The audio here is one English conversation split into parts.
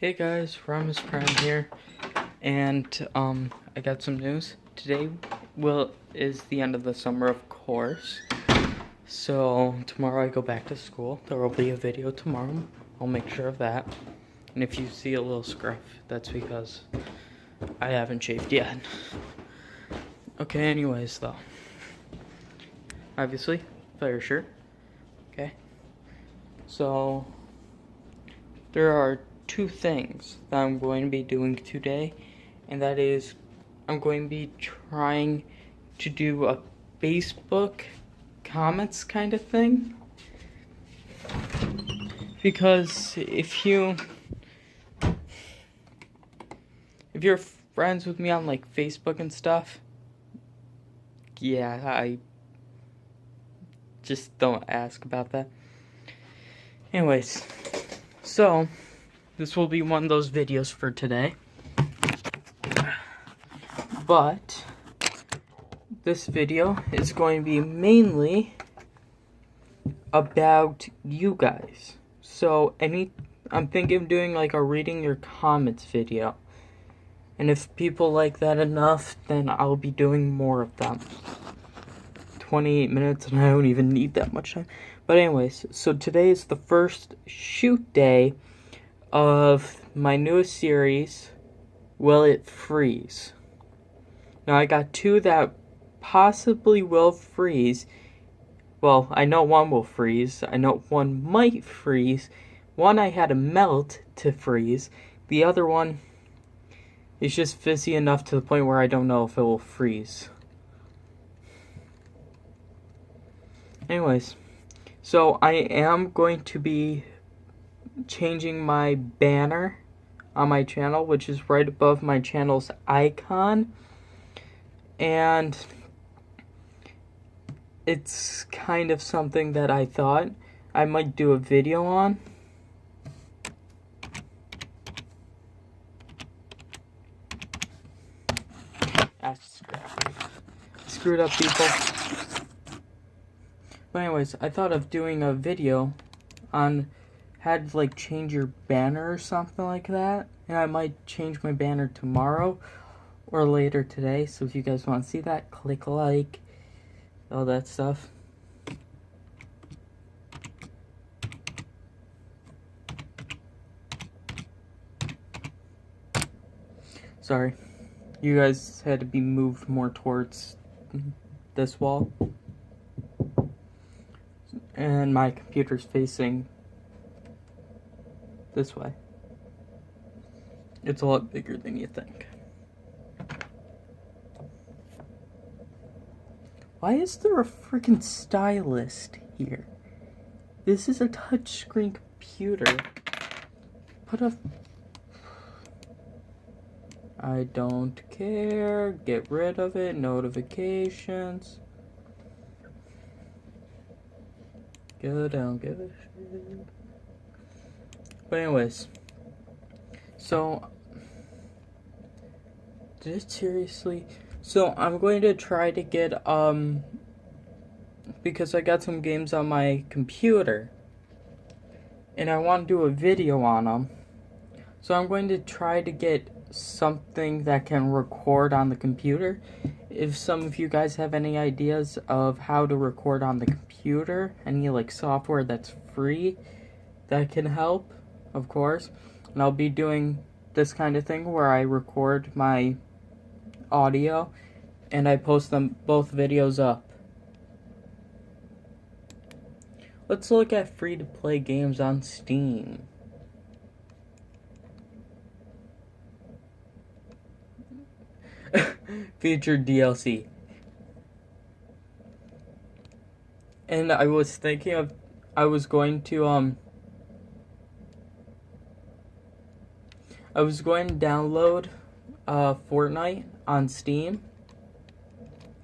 Hey guys, Ramos Prime here, and I got some news. Today is the end of the summer, of course. So tomorrow I go back to school. There will be a video tomorrow. I'll make sure of that. And if you see a little scruff, that's because I haven't shaved yet. Okay, anyways though. Obviously, fire shirt. Okay. So there are two things that I'm going to be doing today, and that is I'm going to be trying to do a Facebook comments kind of thing, because if you're friends with me on like Facebook and stuff, yeah, I just don't ask about that. Anyways, so this will be one of those videos for today. But this video is going to be mainly about you guys. So I'm thinking of doing like a reading your comments video. And if people like that enough, then I'll be doing more of them. 28 minutes and I don't even need that much time. But anyways, so today is the first shoot day of my newest series, Will It Freeze? Now I got two that possibly will freeze. Well, I know one will freeze. I know one might freeze. One I had to melt to freeze. The other one is just fizzy enough to the point where I don't know if it will freeze. Anyways, so I am going to be changing my banner on my channel, which is right above my channel's icon, and it's kind of something that I thought I might do a video on. Screwed up, people. But anyways, I thought of doing a video on how to like change your banner or something like that. And I might change my banner tomorrow or later today. So if you guys want to see that, click like, all that stuff. Sorry, you guys had to be moved more towards this wall. And my computer's facing this way. It's a lot bigger than you think. Why is there a freaking stylus here? This is a touchscreen computer. I don't care. Get rid of it. Notifications. Go down, give a shit. But anyways, so did it seriously? So I'm going to try to get because I got some games on my computer and I want to do a video on them. So I'm going to try to get something that can record on the computer. If some of you guys have any ideas of how to record on the computer, any like software that's free that can help, of course. And I'll be doing this kind of thing where I record my audio and I post them both videos up. Let's look at free-to-play games on Steam. Featured DLC. And I was thinking of, I was going to download Fortnite on Steam,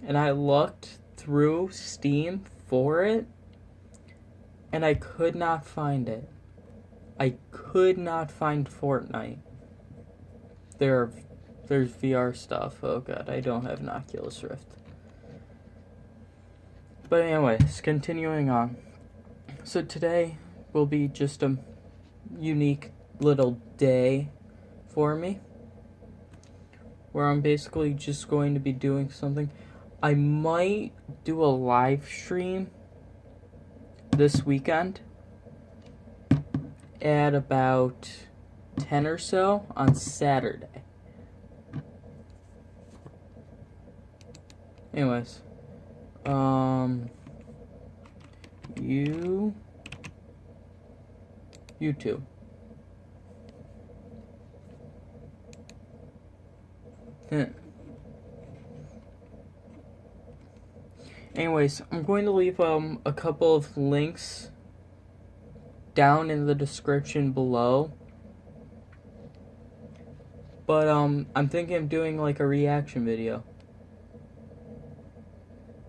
and I looked through Steam for it, and I could not find it. I could not find Fortnite. There's VR stuff. Oh god, I don't have an Oculus Rift. But anyways, continuing on. So today will be just a unique little day for me, where I'm basically just going to be doing something. I might do a live stream this weekend at about 10 or so on Saturday. Anyways, YouTube. Anyways, I'm going to leave a couple of links down in the description below. But I'm thinking of doing like a reaction video.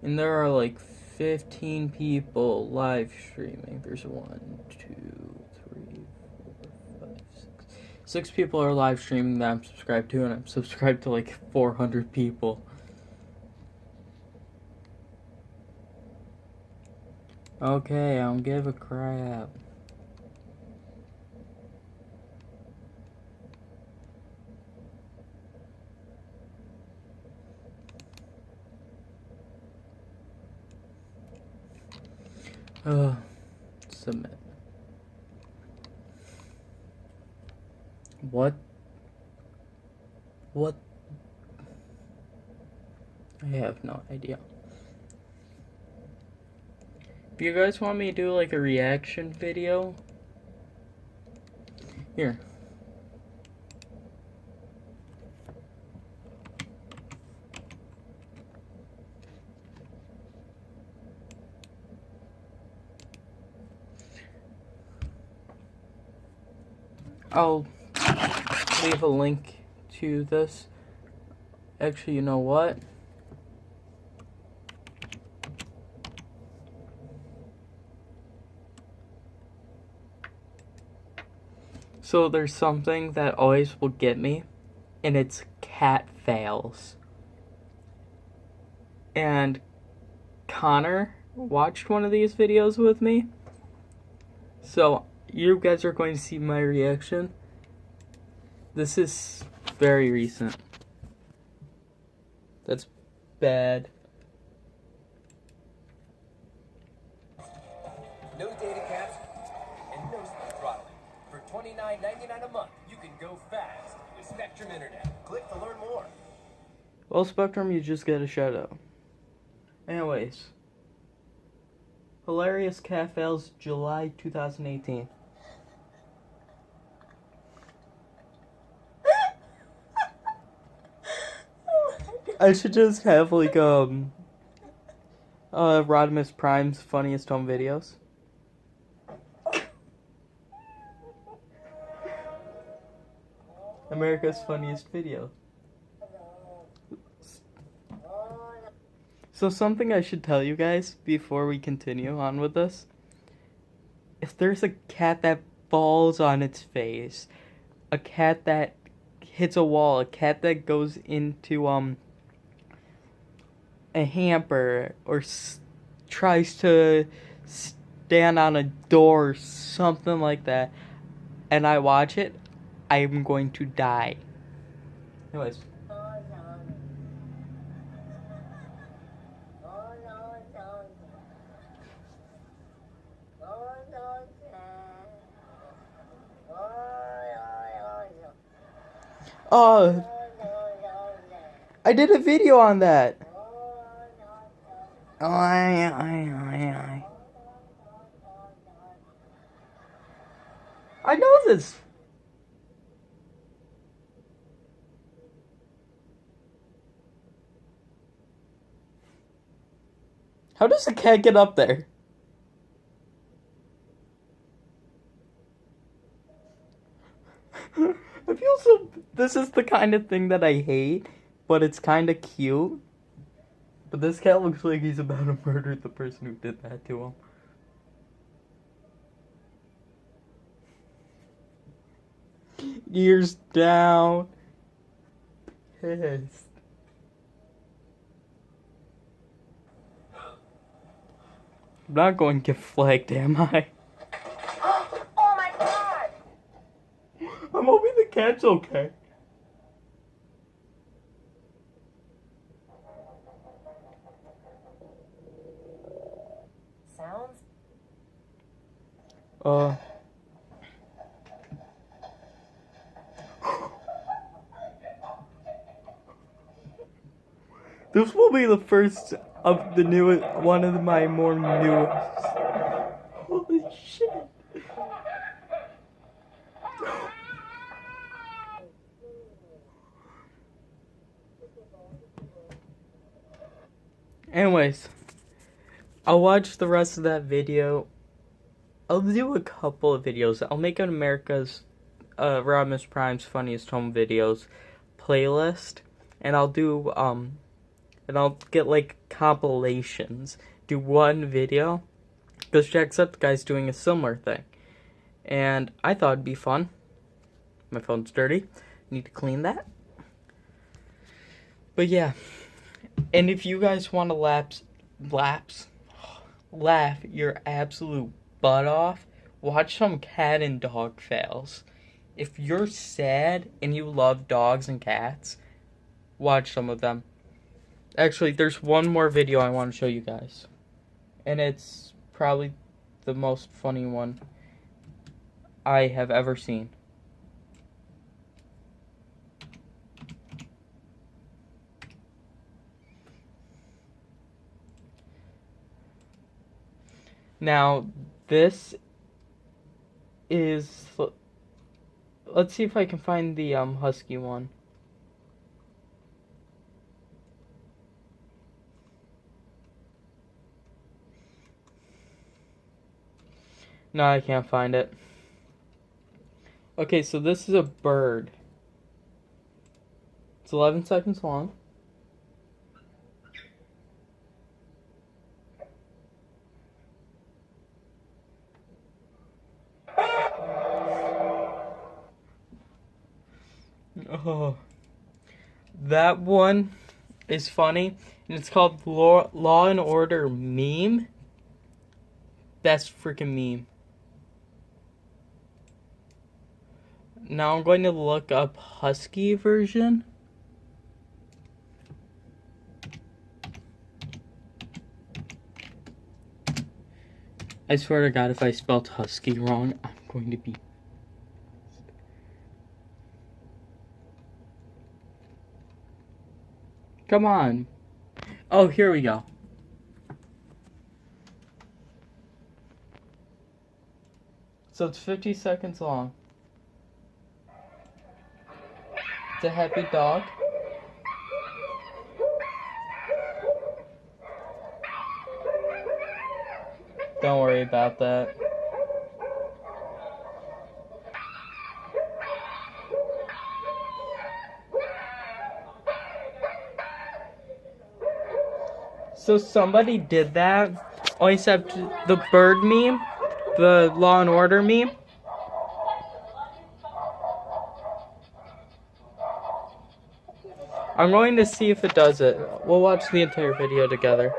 And there are like 15 people live streaming. There's 1, 2, 3, 4, 5, 6. 6 people are live streaming that I'm subscribed to, and I'm subscribed to like 400 people. Okay, I don't give a crap. Submit. What? I have no idea. If you guys want me to do like a reaction video, here. I'll leave a link to this. Actually, you know what? So there's something that always will get me, and it's cat fails. And Connor watched one of these videos with me. So you guys are going to see my reaction. This is very recent. That's bad. No data caps and no speed throttling. For $29.99 a month, you can go fast with Spectrum Internet. Click to learn more. Well, Spectrum, you just get a shout out. Anyways. Hilarious cat fails, July 2018. I should just have like Rodimus Prime's funniest home videos. America's funniest video. So something I should tell you guys before we continue on with this. If there's a cat that falls on its face, a cat that hits a wall, a cat that goes into a hamper or tries to stand on a door, something like that, and I watch it, I'm going to die. Anyways. I did a video on that. I know this. How does the cat get up there? I feel so. This is the kind of thing that I hate, but it's kind of cute. But this cat looks like he's about to murder the person who did that to him. Ears down. Pissed. I'm not going to get flagged, am I? Oh my god! I'm hoping the cat's okay. Sounds. This will be the first of the newest, one of my more newest. Holy shit. Anyways, I'll watch the rest of that video. I'll do a couple of videos. I'll make an America's Rodimus Prime's Funniest Home Videos playlist, and I'll do and I'll get like compilations. Do one video, because Jacksepticeye's doing a similar thing, and I thought it'd be fun. My phone's dirty. Need to clean that. But yeah, and if you guys want to laugh your absolute butt off, watch some cat and dog fails. If you're sad and you love dogs and cats, watch some of them. Actually, there's one more video I want to show you guys, and it's probably the most funny one I have ever seen. Now, this is, let's see if I can find the husky one. No, I can't find it. Okay, so this is a bird. It's 11 seconds long. Oh, that one is funny, and it's called Law and Order Meme. Best freaking meme. Now I'm going to look up husky version. I swear to God, if I spelled husky wrong, I'm going to be... Come on. Oh, here we go. So it's 50 seconds long. It's a happy dog. Don't worry about that. So somebody did that, except the bird meme, the Law and Order meme. I'm going to see if it does it. We'll watch the entire video together.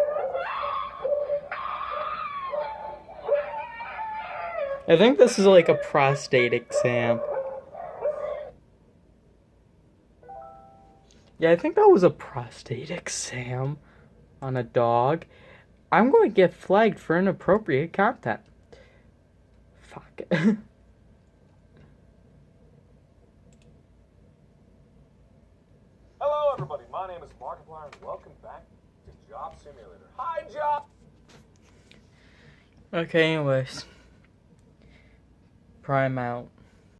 I think this is like a prostate exam. Yeah, I think that was a prostate exam on a dog. I'm going to get flagged for inappropriate content. Fuck. Hello, everybody. My name is Markiplier, and welcome back to Job Simulator. Hi, Job. Okay, anyways. Prime out.